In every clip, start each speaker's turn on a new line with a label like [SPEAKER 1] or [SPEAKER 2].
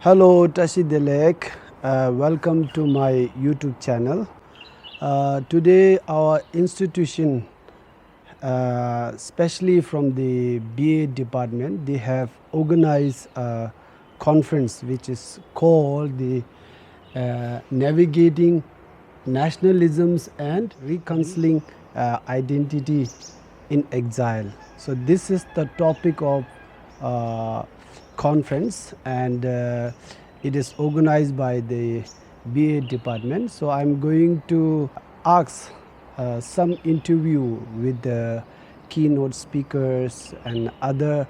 [SPEAKER 1] Hello, Tashi Delek. Welcome to my YouTube channel. Today, our institution, especially from the BA department, they have organized a conference which is called the Navigating Nationalisms and Reconciling Identity in Exile. So this is the topic of uh, conference, and it is organized by the BA department. So I'm going to ask some interview with the keynote speakers and other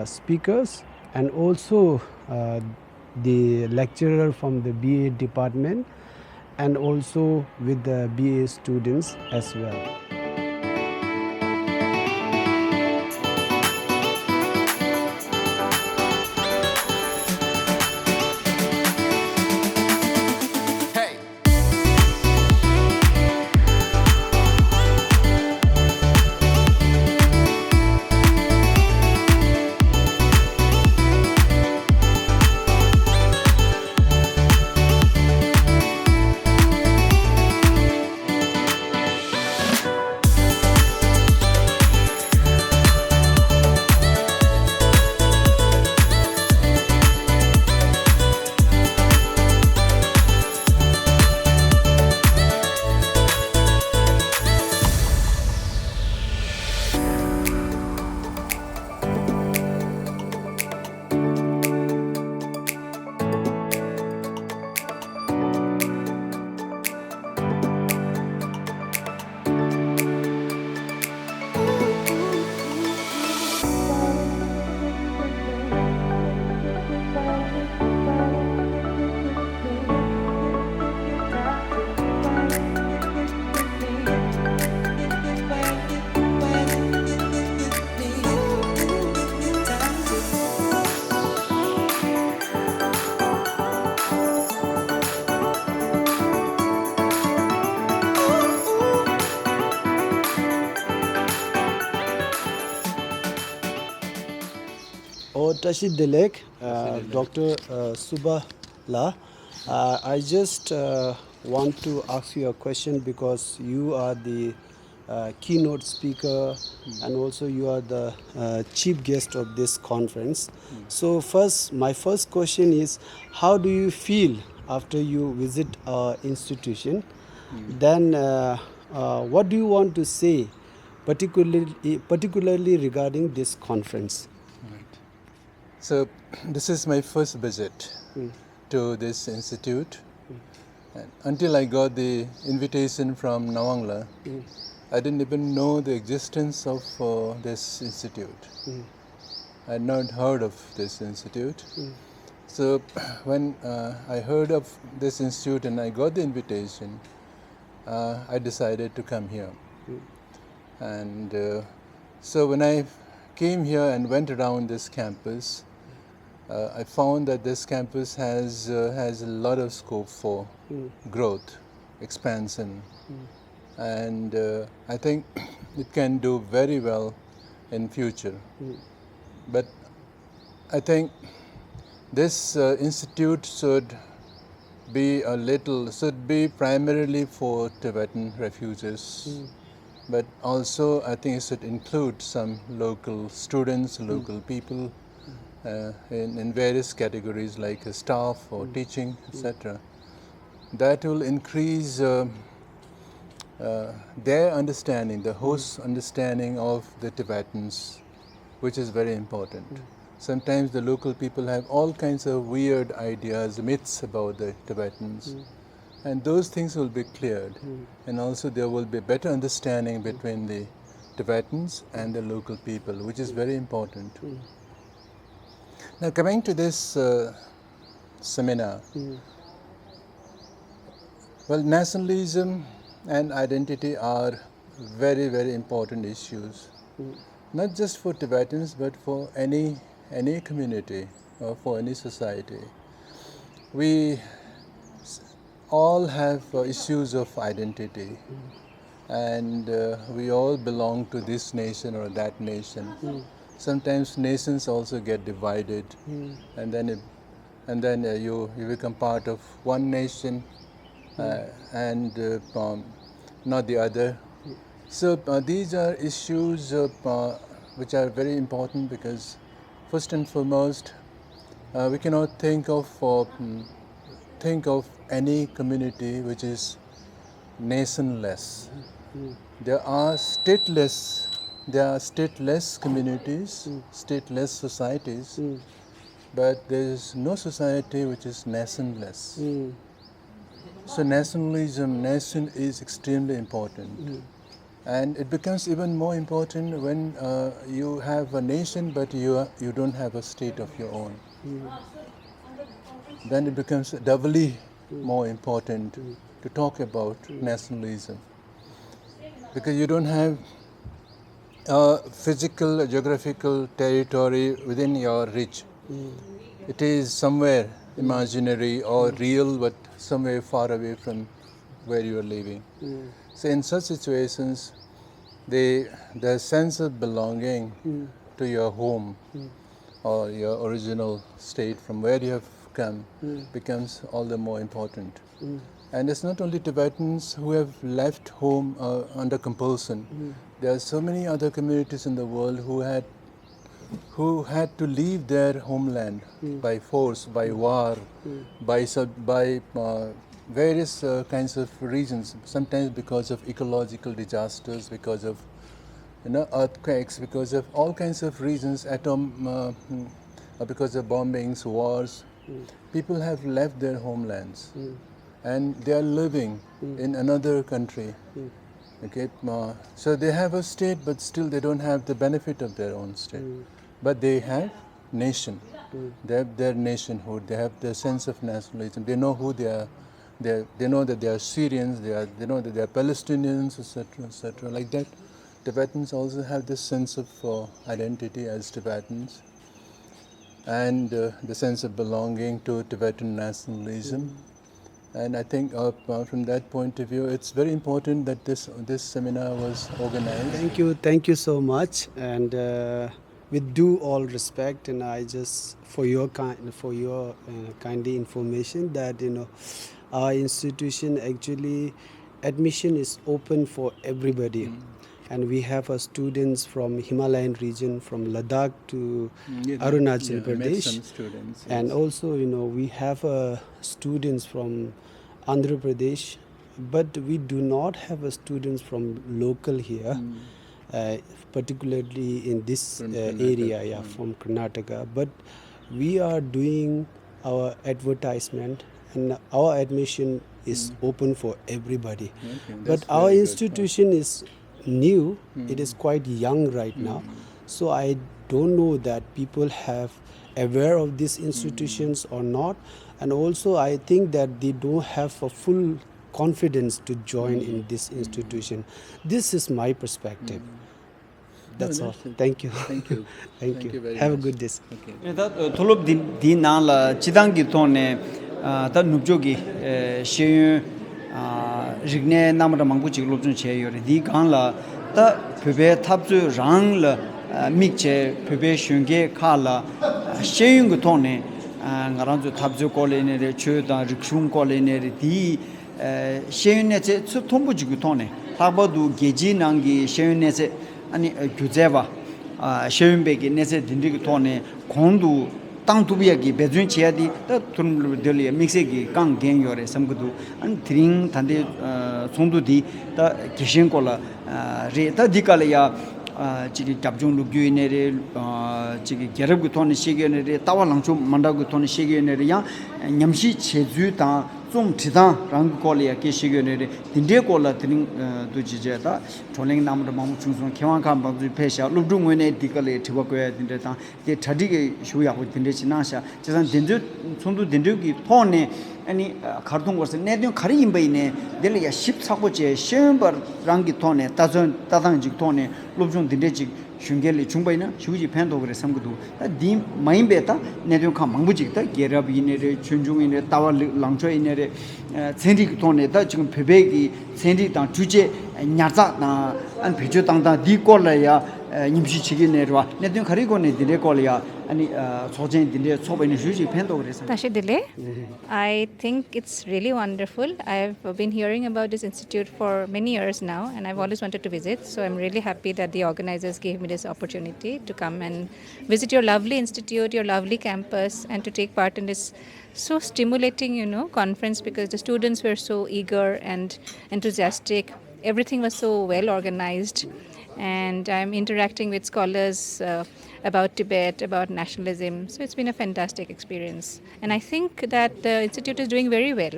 [SPEAKER 1] speakers, and also the lecturer from the BA department, and also with the BA students as well. Tashi Delek, Dr. Subala, I just want to ask you a question, because you are the keynote speaker and also you are the chief guest of this conference. So my first question is, how do you feel after you visit our institution? Then what do you want to say particularly regarding this conference?
[SPEAKER 2] So this is my first visit to this institute. And until I got the invitation from Nawangla, I didn't even know the existence of this institute. I had not heard of this institute. So when I heard of this institute and I got the invitation, I decided to come here. And so when I came here and went around this campus, I found that this campus has a lot of scope for growth, expansion, and I think it can do very well in future. But I think this institute should be primarily for Tibetan refugees, but also I think it should include some local students, local people, in various categories like staff or teaching, etc. That will increase their understanding, the host's understanding of the Tibetans, which is very important. Sometimes the local people have all kinds of weird ideas, myths about the Tibetans, and those things will be cleared, and also there will be better understanding between the Tibetans and the local people, which is very important. Now, coming to this seminar, well, nationalism and identity are very, very important issues, not just for Tibetans, but for any community or for any society. We all have issues of identity, and we all belong to this nation or that nation. Sometimes nations also get divided, and then and then you become part of one nation and not the other. So these are issues which are very important because first and foremost we cannot think of any community which is nationless. There are stateless communities, stateless societies, but there is no society which is nationless. So nationalism, nation is extremely important. And it becomes even more important when you have a nation but you don't have a state of your own. Then it becomes doubly more important to talk about nationalism. Because you don't have a physical, geographical territory within your reach. It is somewhere imaginary or real, but somewhere far away from where you are living. So in such situations, the sense of belonging to your home or your original state from where you have come becomes all the more important. And it's not only Tibetans who have left home under compulsion. There are so many other communities in the world who had to leave their homeland by force, by war, by various kinds of reasons. Sometimes because of ecological disasters, because of earthquakes, because of all kinds of reasons, because of bombings, wars. People have left their homelands. And they are living in another country. Okay, so they have a state, but still they don't have the benefit of their own state. But they have nation. They have their nationhood. They have their sense of nationalism. They know who they are. They know that they are Syrians. They know that they are Palestinians, etc., etc. Like that, Tibetans also have this sense of identity as Tibetans, and the sense of belonging to Tibetan nationalism. And I think from that point of view, it's very important that this seminar was organized.
[SPEAKER 1] Thank you so much. And with due all respect, and I just for your kindly information that our institution actually admission is open for everybody. And we have students from Himalayan region, from Ladakh to Arunachal Pradesh.
[SPEAKER 2] Met some students,
[SPEAKER 1] and
[SPEAKER 2] yes.
[SPEAKER 1] Also, we have students from Andhra Pradesh, but we do not have students from local here, particularly in this area, from Karnataka. But we are doing our advertisement, and our admission is open for everybody.
[SPEAKER 2] Okay,
[SPEAKER 1] But our institution is new, it is quite young right now, so I don't know that people have aware of these institutions or not, and also I think that they don't have a full confidence to join in this institution. This is my perspective. That's all. Thank you.
[SPEAKER 2] Thank you.
[SPEAKER 1] Thank you.
[SPEAKER 2] Very
[SPEAKER 1] Have a
[SPEAKER 2] much.
[SPEAKER 1] good day.
[SPEAKER 2] Okay.
[SPEAKER 3] Tholop di nala chidangi thone ta nubjogi sheyun rigne namra mangbuchi lobjun che yore di ganla ta phebe thapju rang la mikche phebe shunge khala sheyun gu thone ngaranju thapju kolene re chöda rikshung kolene re di sheyun ne che thombuji gu thone tabadu geji nangi sheyun ne che ani gyuzeva sheyun begi ne che dindi gu thone kondu tang tubiagi bezun chiadi ta turm deli mixegi kang gen yore samgudu an tring thande sondu di ta kishin kola re ta dikala ya chigi tabjung lu gyune re chigi gerab gu thone shigene re tawa langchu manda gu thone shigene re ya nyamshi cheju ta zum thida rang kola ya ke shigene re dinde kola tring du jije ta choling nam ra mam chung sung khewang kham ba phesha lubdu ngone dikale thiwa ko ya dinde ta de thadi ge shuya ho dinde chinasha chesan dinju sondu dindu gi thone ani khardung gorse ne dyon khari imbaine dele ya ship sagoje shembar rangi thone tazon tadang jik thone lobjung dinde jik shungeli chungbaina shuji phendo gre samgudu di maimbe ta ne dyon kham mangbujik ta gerab ine re chunjung ine tawa langcho ine re sendi thone ta ji금 phebe gi sendi ta juje nyarza na an phejo tang da di kola ya nimshi chigi nerwa netun khari ko ne dire ko ya ani sojen dire sobe ni juji pendo gresa
[SPEAKER 4] Tashidile, I think it's really wonderful. I've been hearing about this institute for many years now, and I've always wanted to visit. So I'm really happy that the organizers gave me this opportunity to come and visit your lovely institute, your lovely campus, and to take part in this so stimulating, conference, because the students were so eager and enthusiastic. Everything was so well organized, and I'm interacting with scholars about Tibet, about nationalism. So it's been a fantastic experience. And I think that the institute is doing very well.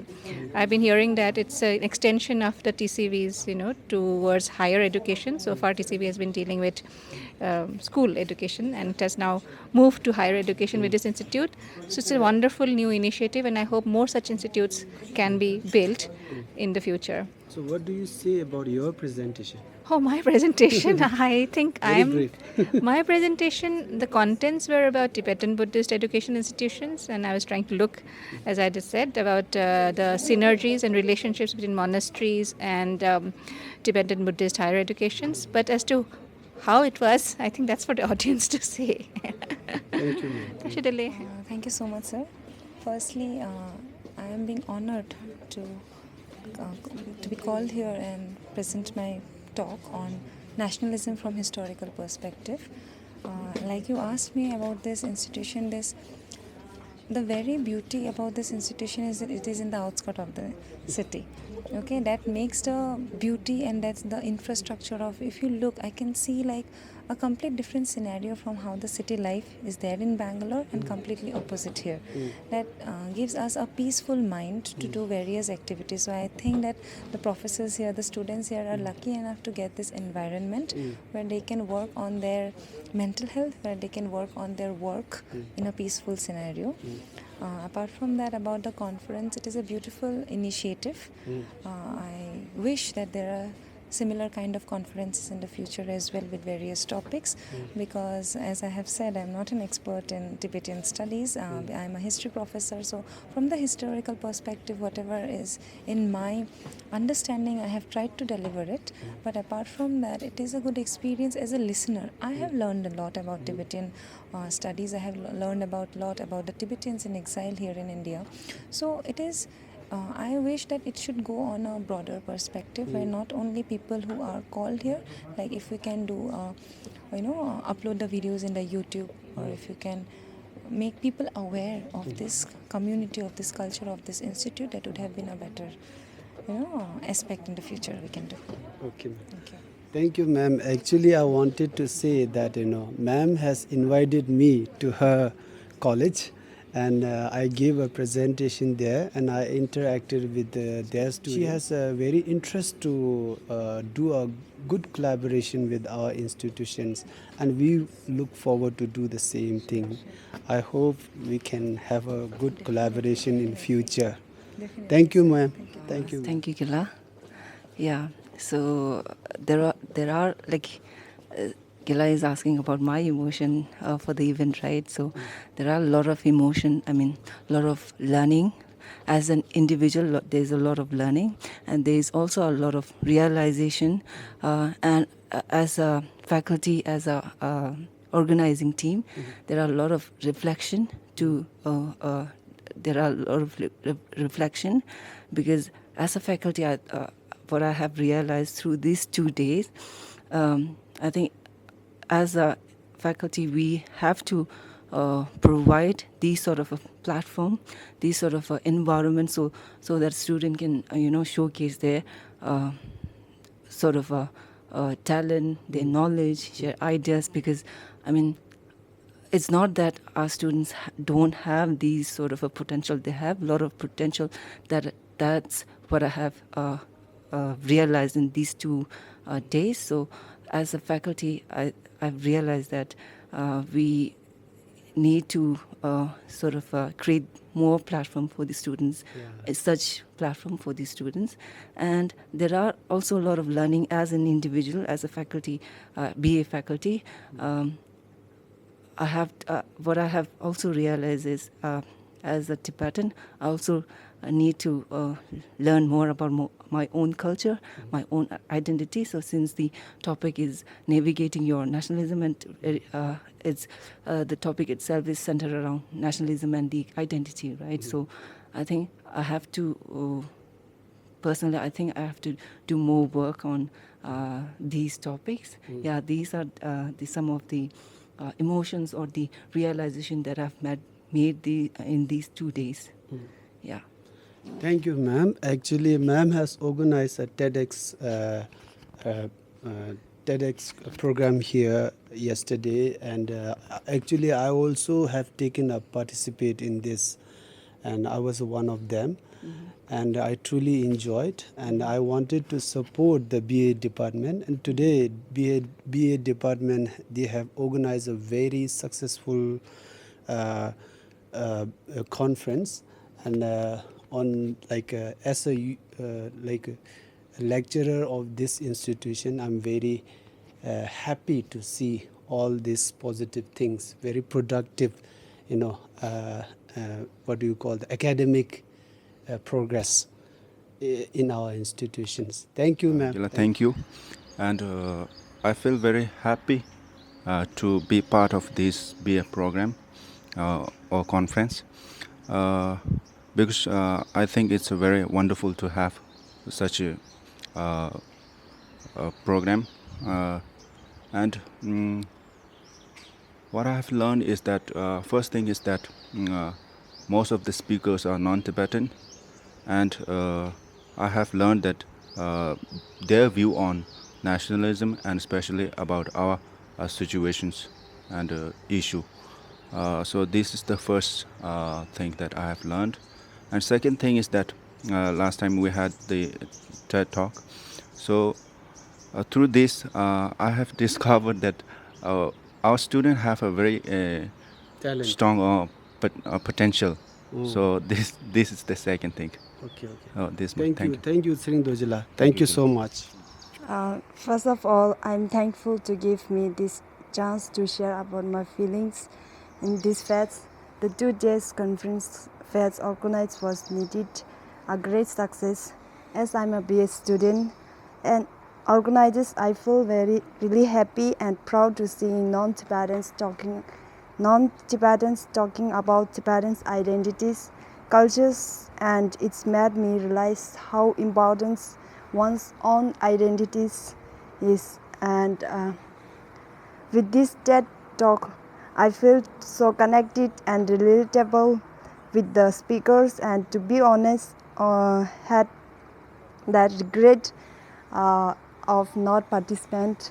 [SPEAKER 4] I've been hearing that it's an extension of the TCVs, towards higher education. So far, TCV has been dealing with school education, and it has now moved to higher education with this institute. So it's a wonderful new initiative, and I hope more such institutes can be built in the future.
[SPEAKER 1] So what do you say about your presentation?
[SPEAKER 4] Oh, my presentation. I think
[SPEAKER 1] Very
[SPEAKER 4] my presentation, the contents were about Tibetan Buddhist education institutions, and I was trying to look, as I just said, about the synergies and relationships between monasteries and Tibetan Buddhist higher educations. But as to how it was, I think that's for the audience to say.
[SPEAKER 1] Thank you, ma'am.
[SPEAKER 4] Tashidale.
[SPEAKER 5] Thank you so much, sir. Firstly, I am being honored to be called here and present my talk on nationalism from historical perspective. Like you asked me about this institution, the very beauty about this institution is that it is in the outskirts of the city. Okay, that makes the beauty, and that's the infrastructure of, if you look, I can see like a complete different scenario from how the city life is there in Bangalore, and completely opposite here. That gives us a peaceful mind to do various activities. So I think that the professors here, the students here are lucky enough to get this environment where they can work on their mental health, where they can work on their work in a peaceful scenario. Apart from that, about the conference, it is a beautiful initiative. I wish that there are similar kind of conferences in the future as well with various topics, because as I have said, I'm not an expert in Tibetan studies. I'm a history professor, so from the historical perspective, whatever is in my understanding, I have tried to deliver it. But apart from that, it is a good experience as a listener. I have learned a lot about Tibetan studies. I have learned a lot about the Tibetans in exile here in India. So it is I wish that it should go on a broader perspective, where not only people who are called here, like if we can do, upload the videos in the YouTube, or if you can make people aware of this community, of this culture, of this institute, that would have been a better, aspect in the future we can do.
[SPEAKER 1] Okay, ma'am.
[SPEAKER 5] Thank you.
[SPEAKER 1] Thank you, ma'am. Actually, I wanted to say that, ma'am has invited me to her college, and I gave a presentation there, and I interacted with their students. She has a very interest to do a good collaboration with our institutions, and we look forward to do the same thing. I hope we can have a good collaboration in future.
[SPEAKER 5] Definitely.
[SPEAKER 1] Thank you, ma'am. Thank you.
[SPEAKER 6] Thank you, Gila. Yeah. So there are like Gila is asking about my emotion for the event, right? So there are a lot of emotion. I mean, a lot of learning. As an individual, there's a lot of learning, and there's also a lot of realization. And as a faculty, as a organizing team, there are a lot of reflection to. There are a lot of reflection, because as a faculty, what I have realized through these 2 days, I think as a faculty, we have to provide these sort of a platform, these sort of environment, so that student can showcase their sort of talent, their knowledge, share ideas. Because I mean, it's not that our students don't have these sort of a potential. They have a lot of potential. That's what I have realized in these 2 days. So as a faculty, I've realized that we need to sort of create more platform for the students, such platform for the students. And there are also a lot of learning as an individual, as a faculty, BA faculty. What I have also realized is, as a Tibetan, I also need to learn more about my own culture, my own identity. So since the topic is navigating your nationalism, and the topic itself is centered around nationalism and the identity, right? So I think I have to, personally, I think I have to do more work on these topics. Yeah, these are some of the emotions or the realization that I've made in these 2 days. Yeah.
[SPEAKER 1] Thank you, ma'am. Actually, ma'am has organized a TEDx program here yesterday, and actually I also have taken a participate in this, and I was one of them. And I truly enjoyed, and I wanted to support the BA department. And today, BA department, they have organized a very successful conference, and on as a lecturer of this institution, I'm very happy to see all these positive things, very productive, what do you call the academic progress in our institutions. Thank you, ma'am.
[SPEAKER 7] Thank you. And I feel very happy to be part of this BA program or conference because I think it's very wonderful to have such a program. And what I have learned is that first thing is that most of the speakers are non-Tibetan, and I have learned that their view on nationalism and especially about our situations and issue. So this is the first thing that I have learned. And second thing is that last time we had the TED talk. So through this, I have discovered that our students have a very strong potential. So this is the second thing.
[SPEAKER 1] Okay.
[SPEAKER 7] Thank
[SPEAKER 1] you, Sring Dojila. Thank you so much.
[SPEAKER 8] First of all, I'm thankful to give me this chance to share about my feelings in this fest. The 2 days conference fest organized was needed a great success. As I'm a BS student and organizers, I feel really happy and proud to see non-Tibetans talking about Tibetans' identities, cultures, and it's made me realize how important one's own identities is. And with this TED talk, I feel so connected and relatable with the speakers, and to be honest, had that regret of not participant.